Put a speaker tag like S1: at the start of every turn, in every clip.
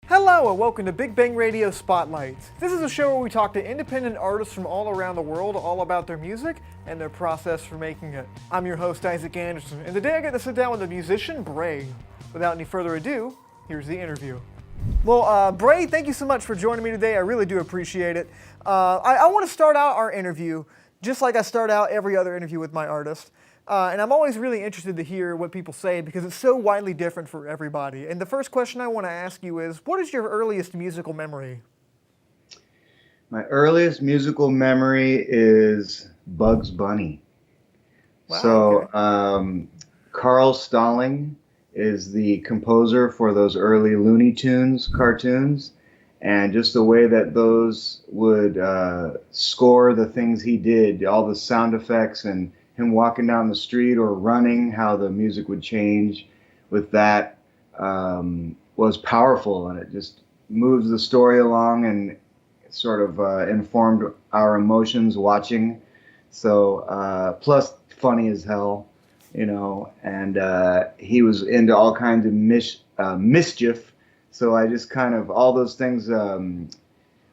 S1: Hello and welcome to Big Bang Radio Spotlights. This is a show where we talk to independent artists from all around the world all about their music and their process for making it. I'm your host Isaac Anderson, and today I get to sit down with the musician Bray. Without any further ado, here's the interview. Well, Bray, thank you so much for joining me today. I really do appreciate it. I want to start out our interview just like I start out every other interview with my artist. And I'm always really interested to hear what people say because it's so widely different for everybody. And the first question I want to ask you is, what is your earliest musical memory?
S2: My earliest musical memory is Bugs Bunny.
S1: Wow,
S2: So
S1: okay.
S2: Carl Stalling is the composer for those early Looney Tunes cartoons. And just the way that those would score the things he did, all the sound effects and him walking down the street or running, how the music would change with that was powerful, and it just moves the story along and sort of informed our emotions watching. So plus funny as hell, and he was into all kinds of mischief. So I just kind of, all those things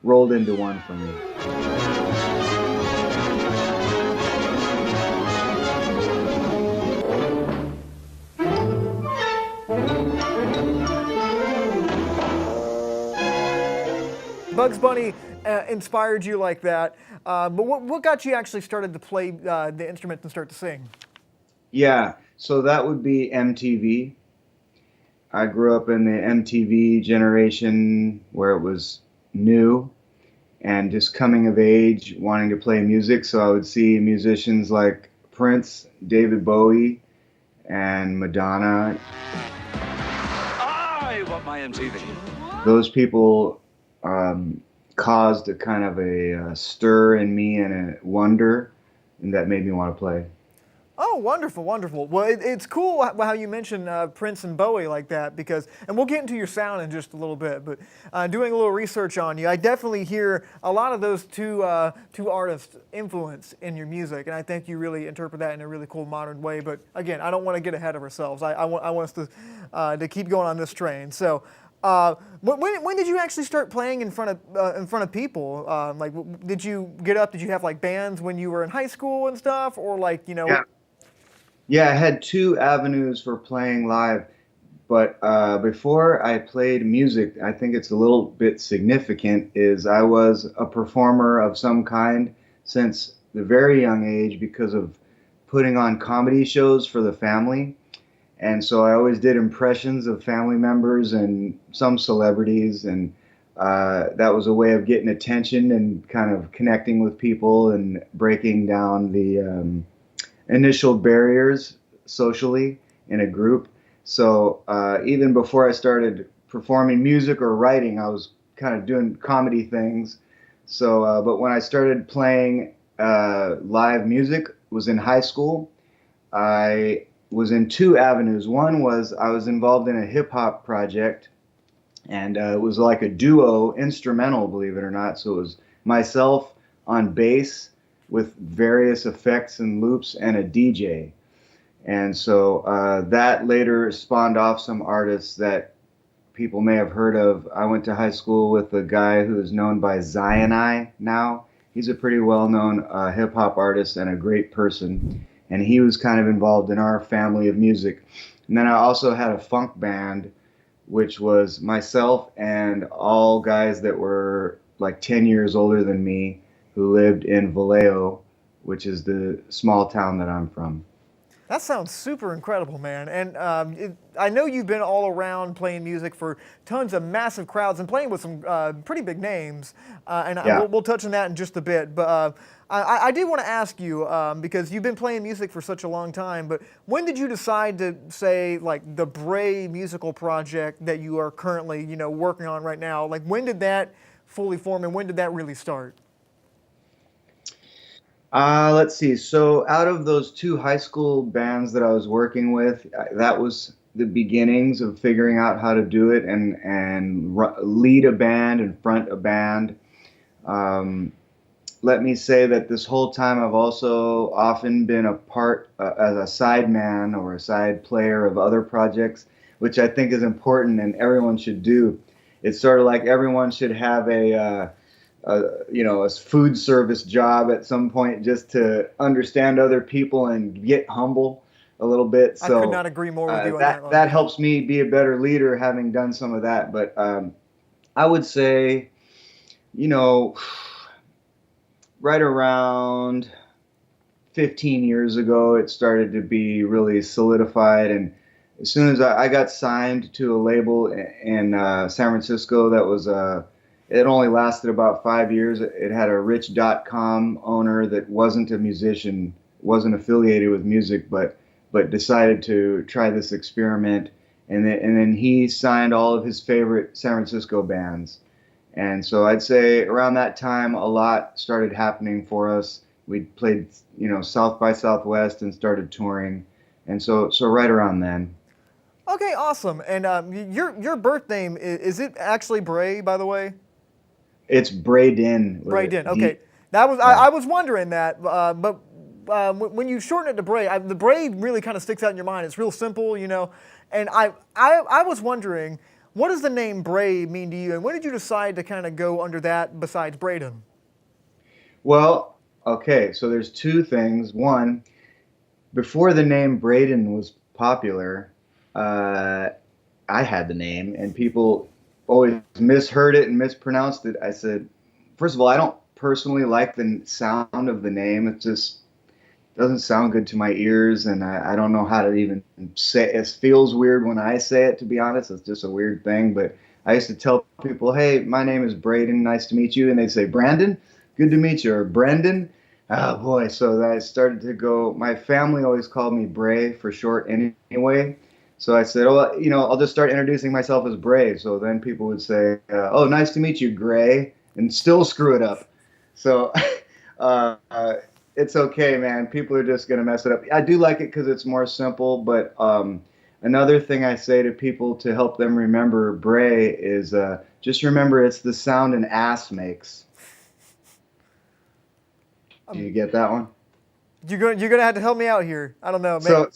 S2: rolled into one for me.
S1: Bugs Bunny inspired you like that, but what got you actually started to play the instrument and start to sing?
S2: Yeah, so that would be MTV. I grew up in the MTV generation where it was new and just coming of age, wanting to play music. So I would see musicians like Prince, David Bowie, and Madonna.
S3: I want my MTV.
S2: Those people caused a kind of a stir in me and a wonder, and that made me want to play.
S1: Oh, wonderful, wonderful. Well, it's cool how you mentioned Prince and Bowie like that because, and we'll get into your sound in just a little bit, but doing a little research on you, I definitely hear a lot of those two artists' influence in your music, and I think you really interpret that in a really cool modern way. But again, I don't want to get ahead of ourselves. I want us to keep going on this train. So, when did you actually start playing in front of people? Did you get up? Did you have like bands when you were in high school and stuff, or like
S2: Yeah. Yeah, I had two avenues for playing live, but before I played music, I think it's a little bit significant, is I was a performer of some kind since the very young age because of putting on comedy shows for the family. And so I always did impressions of family members and some celebrities, and that was a way of getting attention and kind of connecting with people and breaking down the initial barriers socially in a group. So even before I started performing music or writing, I was kind of doing comedy things. So, but when I started playing live music, was in high school. I was in two avenues. One was I was involved in a hip hop project, and it was like a duo instrumental, believe it or not. So it was myself on bass with various effects and loops and a DJ. And so that later spawned off some artists that people may have heard of. I went to high school with a guy who is known by Zion now. He's a pretty well-known hip hop artist and a great person. And he was kind of involved in our family of music. And then I also had a funk band, which was myself and all guys that were like 10 years older than me who lived in Vallejo, which is the small town that I'm from.
S1: That sounds super incredible, man. And I know you've been all around playing music for tons of massive crowds and playing with some pretty big names.
S2: Yeah.
S1: We'll touch on that in just a bit. But I did want to ask you, because you've been playing music for such a long time, but when did you decide to say, like, the Bray musical project that you are currently, working on right now, like, when did that fully form and when did that really start?
S2: Let's see. So out of those two high school bands that I was working with, that was the beginnings of figuring out how to do it and lead a band and front a band. Let me say that this whole time I've also often been a part as a side man or a side player of other projects, which I think is important and everyone should do. it's sort of like everyone should have a food service job at some point just to understand other people and get humble a little bit.
S1: I could
S2: So
S1: not agree more with you on that
S2: that
S1: one.
S2: that helps me be a better leader, having done some of that. But I would say, you know, right around 15 years ago, it started to be really solidified. And as soon as I got signed to a label in San Francisco, it only lasted about 5 years. It had a rich.com owner that wasn't a musician, wasn't affiliated with music, but decided to try this experiment. And then he signed all of his favorite San Francisco bands. And so I'd say around that time, a lot started happening for us. We played, South by Southwest and started touring. And so right around then.
S1: Okay, awesome. And your birth name is it actually Bray, by the way?
S2: It's Braden.
S1: Braden. Okay, that was
S2: Yeah.
S1: I was wondering that, but when you shorten it to Bray, the Bray really kind of sticks out in your mind. It's real simple, And I was wondering, what does the name Bray mean to you, and when did you decide to kind of go under that besides Braden?
S2: Well, okay, so there's two things. One, before the name Braden was popular, uh, I had the name, and people always misheard it and mispronounced it. I said, first of all, I don't personally like the sound of the name. It just doesn't sound good to my ears, and I don't know how to even say it. It feels weird when I say it, to be honest. It's just a weird thing. But I used to tell people, hey, my name is Braden. Nice to meet you. And they'd say, Brandon, good to meet you. Or Brendan. Oh, boy. So I started to go. My family always called me Bray for short anyway. So I said, oh, I'll just start introducing myself as Bray. So then people would say, oh, nice to meet you, Gray, and still screw it up. So uh, it's okay, man. People are just going to mess it up. I do like it because it's more simple, but another thing I say to people to help them remember Bray is just remember it's the sound an ass makes. Do you get that one?
S1: You're gonna have to help me out here. I don't know.
S2: So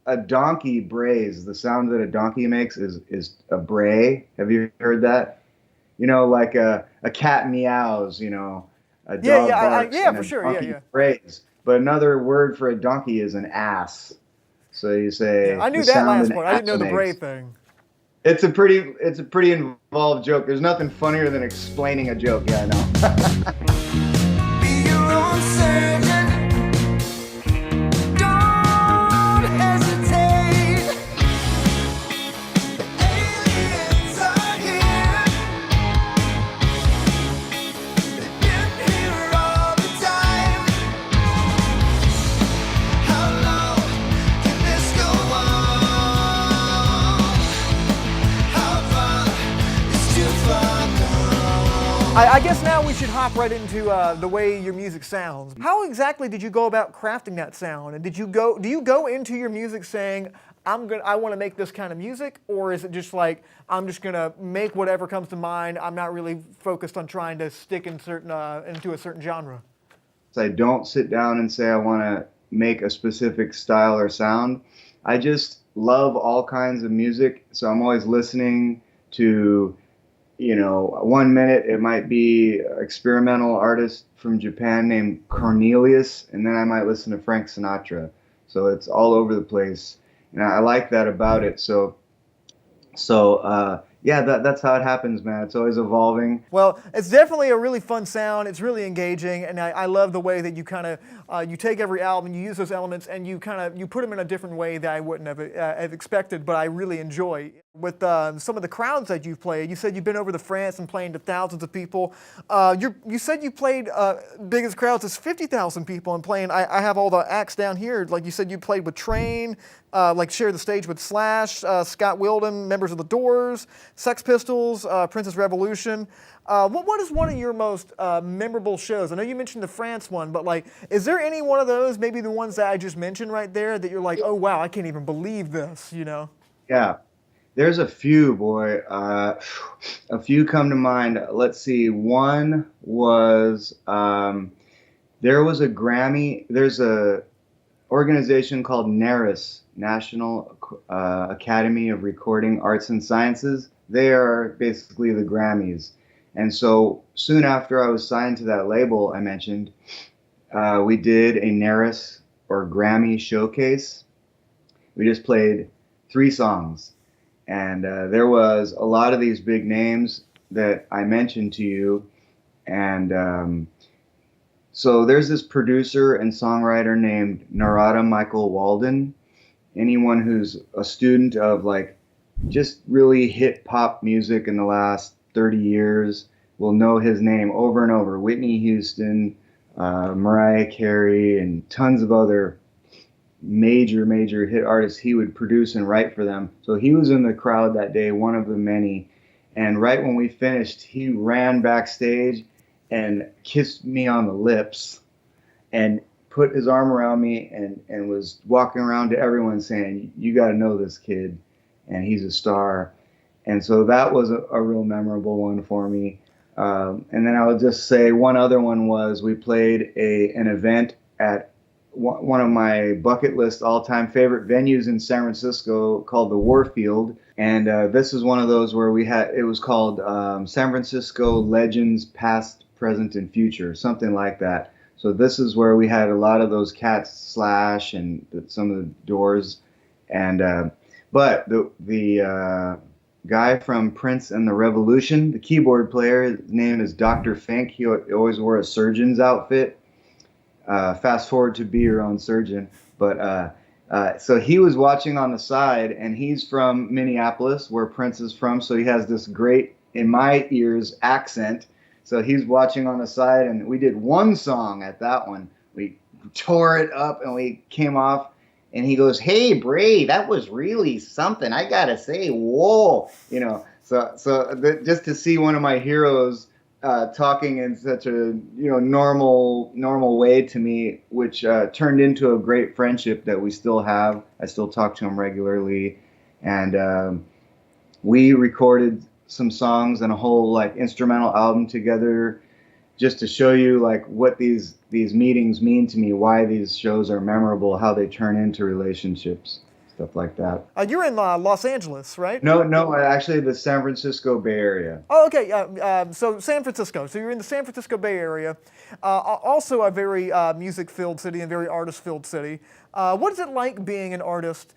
S2: a donkey brays. The sound that a donkey makes is a bray. Have you heard that? Like a cat meows. A dog barks,
S1: yeah,
S2: and
S1: for
S2: a
S1: sure.
S2: donkey
S1: Yeah.
S2: brays. But another word for a donkey is an ass. So you say
S1: Yeah, I knew
S2: the
S1: that
S2: sound
S1: last
S2: an
S1: part. I didn't know
S2: ass
S1: the Bray
S2: makes.
S1: thing.
S2: It's a pretty involved joke. There's nothing funnier than explaining a joke. Yeah, I know.
S3: Be your own surgeon. Don't hesitate. Aliens are here. They've been here all the time. How long can this go on? How far is too far gone?
S1: I guess now we should hop right into the way your music sounds. How exactly did you go about crafting that sound? And do you go into your music saying, I want to make this kind of music, or is it just like I'm just gonna make whatever comes to mind? I'm not really focused on trying to stick in into a certain genre.
S2: So I don't sit down and say I want to make a specific style or sound. I just love all kinds of music, so I'm always listening to, 1 minute it might be an experimental artist from Japan named Cornelius, and then I might listen to Frank Sinatra. So it's all over the place, and I like that about it. So yeah, that's how it happens, man. It's always evolving.
S1: Well, it's definitely a really fun sound. It's really engaging, and I love the way that you kind of you take every album, you use those elements, and you put them in a different way that I wouldn't have expected, but I really enjoy. With some of the crowds that you've played, you said you've been over to France and playing to thousands of people. You said you played biggest crowds as 50,000 people and playing. I have all the acts down here. Like you said, you played with Train, like shared the stage with Slash, Scott Wildon, members of the Doors, Sex Pistols, Princess Revolution. What is one of your most memorable shows? I know you mentioned the France one, but like, is there any one of those, maybe the ones that I just mentioned right there, that you're like, oh wow, I can't even believe this,
S2: Yeah. There's a few, boy. A few come to mind. Let's see. One was there was a Grammy. There's a organization called NARIS, National Academy of Recording Arts and Sciences. They are basically the Grammys. And so soon after I was signed to that label I mentioned, we did a NARIS or Grammy showcase. We just played 3 songs. And there was a lot of these big names that I mentioned to you. And so there's this producer and songwriter named Narada Michael Walden. Anyone who's a student of like just really hip hop music in the last 30 years will know his name over and over. Whitney Houston, Mariah Carey, and tons of other major hit artists he would produce and write for them. So he was in the crowd that day, one of the many. And right when we finished, he ran backstage and kissed me on the lips and put his arm around me and was walking around to everyone saying, "You got to know this kid, and he's a star." And so that was a real memorable one for me. And then I would just say one other one was we played an event at one of my bucket list all-time favorite venues in San Francisco called the Warfield. And this is one of those where it was called San Francisco Legends Past, Present, and Future, something like that. So this is where we had a lot of those Cats, Slash, and some of the Doors. And but the guy from Prince and the Revolution, the keyboard player, his name is Dr. Fink. He always wore a surgeon's outfit. Fast forward to Be Your Own Surgeon. But so he was watching on the side, and he's from Minneapolis, where Prince is from. So he has this great, in my ears, accent. So he's watching on the side, and we did one song at that one. We tore it up, and we came off, and he goes, "Hey, Bray, that was really something. I gotta say, whoa." So just to see one of my heroes talking in such a normal way to me, which turned into a great friendship that we still have. I still talk to him regularly, and we recorded some songs and a whole like instrumental album together, just to show you like what these meetings mean to me, why these shows are memorable, how they turn into relationships, stuff like that.
S1: You're in Los Angeles, right?
S2: No, actually the San Francisco Bay Area.
S1: Oh, okay. So San Francisco. So you're in the San Francisco Bay Area, also a very music-filled city and very artist-filled city. What is it like being an artist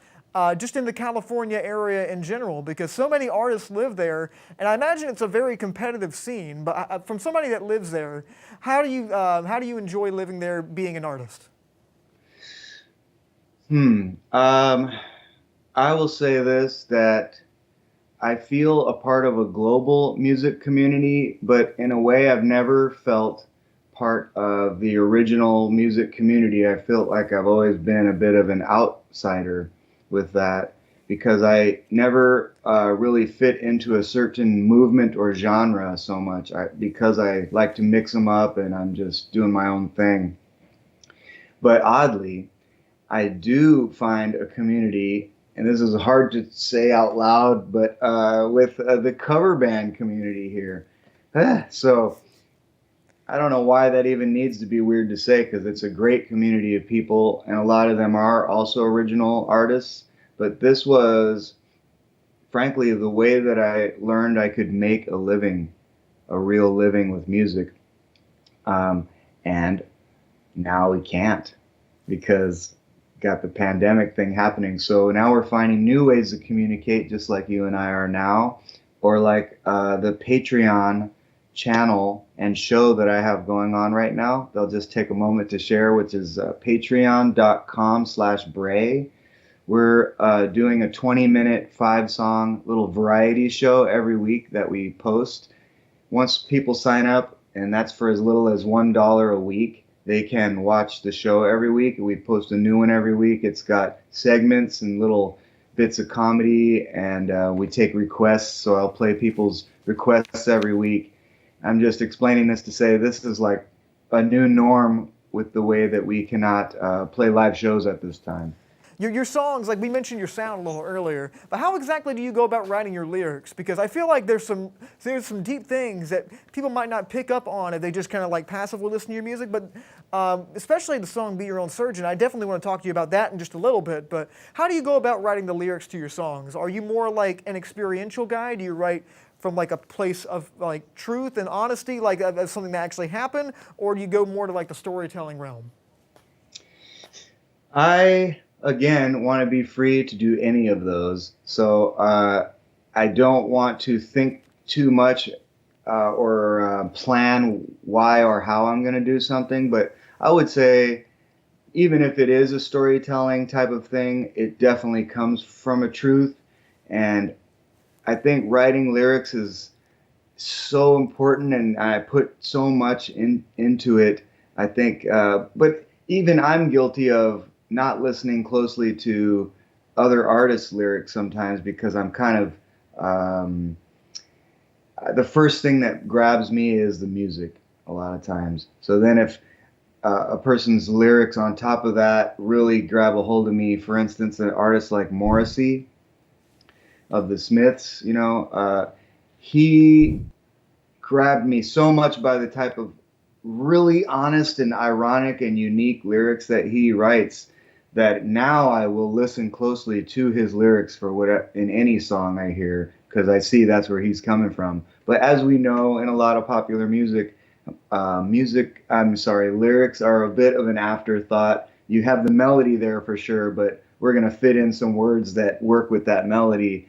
S1: just in the California area in general? Because so many artists live there, and I imagine it's a very competitive scene. But from somebody that lives there, how do you enjoy living there, being an artist?
S2: I will say this, that I feel a part of a global music community, but in a way I've never felt part of the original music community. I feel like I've always been a bit of an outsider with that, because I never really fit into a certain movement or genre so much, because I like to mix them up and I'm just doing my own thing. But oddly, I do find a community, and this is hard to say out loud, but with the cover band community here. So I don't know why that even needs to be weird to say, because it's a great community of people, and a lot of them are also original artists. But this was, frankly, the way that I learned I could make a living, a real living with music. And now we can't, because got the pandemic thing happening. So now we're finding new ways to communicate, just like you and I are now, or like the Patreon channel and show that I have going on right now. They'll just take a moment to share, which is patreon.com/Bray. We're doing a 20-minute, 5-song little variety show every week that we post. Once people sign up, and that's for as little as $1 a week, they can watch the show every week. We post a new one every week. It's got segments and little bits of comedy, and we take requests, so I'll play people's requests every week. I'm just explaining this to say this is like a new norm with the way that we cannot play live shows at this time.
S1: your songs, like we mentioned your sound a little earlier, but how exactly do you go about writing your lyrics? Because I feel like there's some deep things that people might not pick up on if they just kind of like passively listen to your music, but especially the song Be Your Own Surgeon. I definitely want to talk to you about that in just a little bit, but how do you go about writing the lyrics to your songs? Are you more like an experiential guy? Do you write from like a place of like truth and honesty, like as something that actually happened, or do you go more to like the storytelling realm?
S2: I, again, want to be free to do any of those. So I don't want to think too much or plan why or how I'm going to do something. But I would say, even if it is a storytelling type of thing, it definitely comes from a truth. And I think writing lyrics is so important, and I put so much into it. I think, but even I'm guilty of not listening closely to other artists' lyrics sometimes because I'm kind of the first thing that grabs me is the music a lot of times. So then if a person's lyrics on top of that really grab a hold of me, for instance, an artist like Morrissey of the Smiths, he grabbed me so much by the type of really honest and ironic and unique lyrics that he writes that now I will listen closely to his lyrics for what in any song I hear because I see that's where he's coming from. But as we know in a lot of popular music, lyrics are a bit of an afterthought. You have the melody there for sure, but we're going to fit in some words that work with that melody,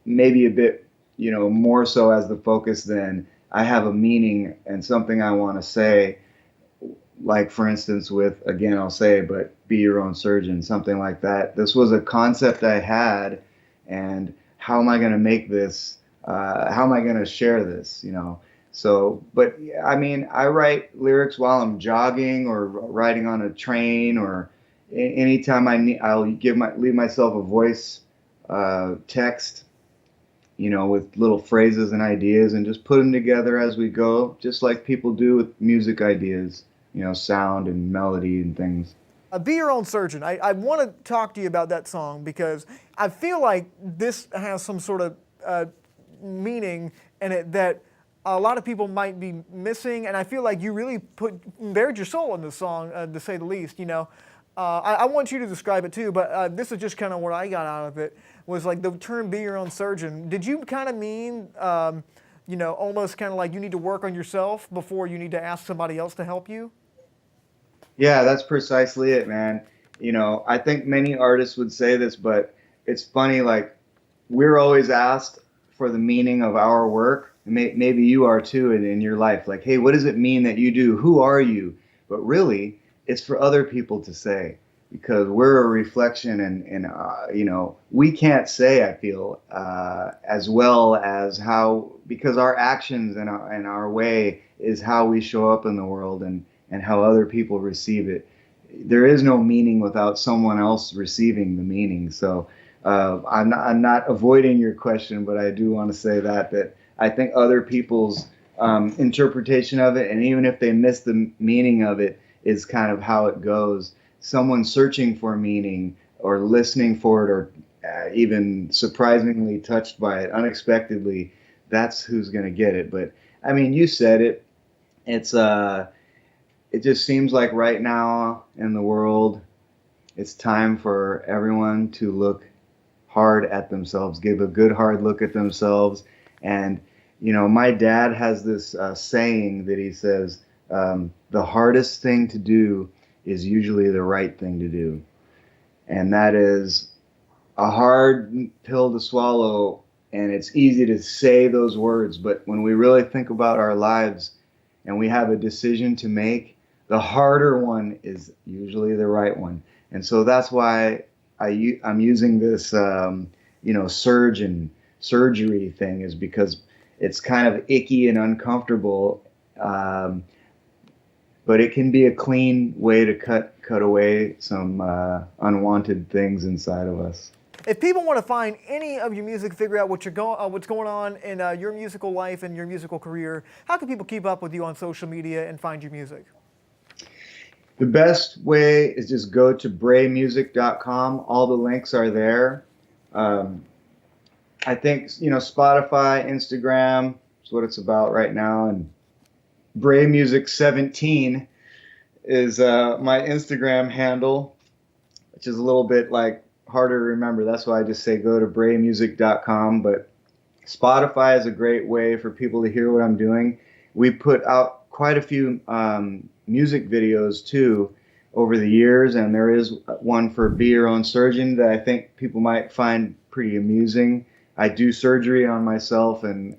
S2: maybe a bit, more so as the focus than I have a meaning and something I want to say. Like, for instance, with, again, I'll say, but Be Your Own Surgeon, something like that. This was a concept I had, and how am I going to make this? How am I going to share this? So, but I mean, I write lyrics while I'm jogging or riding on a train or anytime I'll leave myself a voice text, with little phrases and ideas and just put them together as we go, just like people do with music ideas, sound and melody and things.
S1: Be Your Own Surgeon. I want to talk to you about that song because I feel like this has some sort of meaning in it that a lot of people might be missing, and I feel like you really bared your soul in this song, to say the least. I want you to describe it too, but this is just kind of what I got out of it, was like the term "be your own surgeon." Did you kind of mean, almost kind of like you need to work on yourself before you need to ask somebody else to help you?
S2: Yeah, that's precisely it, man. I think many artists would say this, but it's funny, like, we're always asked for the meaning of our work. Maybe you are too in your life. Like, hey, what does it mean that you do? Who are you? But really, it's for other people to say because we're a reflection and we can't say, I feel, as well as how, because our actions and our way is how we show up in the world and how other people receive it. There is no meaning without someone else receiving the meaning. So I'm not avoiding your question, but I do want to say that I think other people's interpretation of it, and even if they miss the meaning of it, is kind of how it goes. Someone searching for meaning or listening for it or even surprisingly touched by it unexpectedly, that's who's going to get it. But I mean, you said it. It just seems like right now in the world, it's time for everyone to look hard at themselves, give a good hard look at themselves. And, my dad has this saying that he says, the hardest thing to do is usually the right thing to do. And that is a hard pill to swallow, and it's easy to say those words. But when we really think about our lives and we have a decision to make, the harder one is usually the right one. And so that's why I'm using this, surgery thing, is because it's kind of icky and uncomfortable. But it can be a clean way to cut away some unwanted things inside of us.
S1: If people want to find any of your music, figure out what's going on in your musical life and your musical career, how can people keep up with you on social media and find your music?
S2: The best way is just go to braymusic.com. All the links are there. I think, Spotify, Instagram is what it's about right now. And Bray Music 17 is my Instagram handle, which is a little bit harder to remember. That's why I just say go to braymusic.com. But Spotify is a great way for people to hear what I'm doing. We put out quite a few music videos too over the years, and there is one for Be Your Own Surgeon that I think people might find pretty amusing. I do surgery on myself and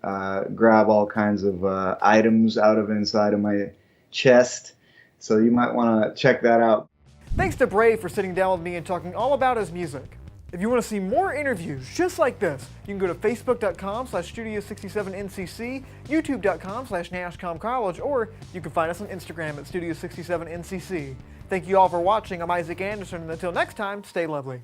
S2: grab all kinds of items out of inside of my chest, so you might want to check that out.
S1: Thanks to Bray for sitting down with me and talking all about his music. If you want to see more interviews just like this, you can go to facebook.com/Studio67NCC, youtube.com/NashComCollege, or you can find us on Instagram at Studio67NCC. Thank you all for watching. I'm Isaac Anderson, and until next time, stay lovely.